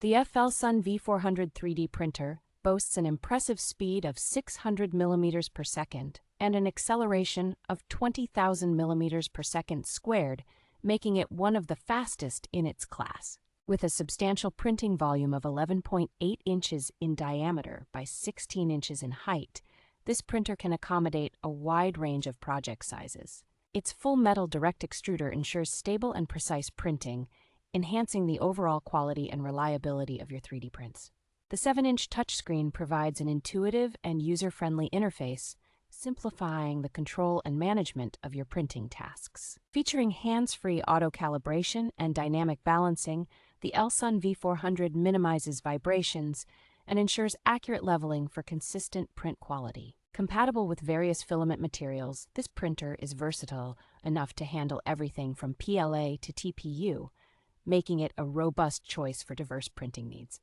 The FLSUN V400 3D printer boasts an impressive speed of 600 millimeters per second and an acceleration of 20,000 millimeters per second squared, making it one of the fastest in its class. With a substantial printing volume of 11.8 inches in diameter by 16 inches in height, this printer can accommodate a wide range of project sizes. Its full metal direct extruder ensures stable and precise printing, enhancing the overall quality and reliability of your 3D prints. The 7-inch touchscreen provides an intuitive and user-friendly interface, simplifying the control and management of your printing tasks. Featuring hands-free auto-calibration and dynamic balancing, the FLSUN V400 minimizes vibrations and ensures accurate leveling for consistent print quality. Compatible with various filament materials, this printer is versatile enough to handle everything from PLA to TPU, making it a robust choice for diverse printing needs.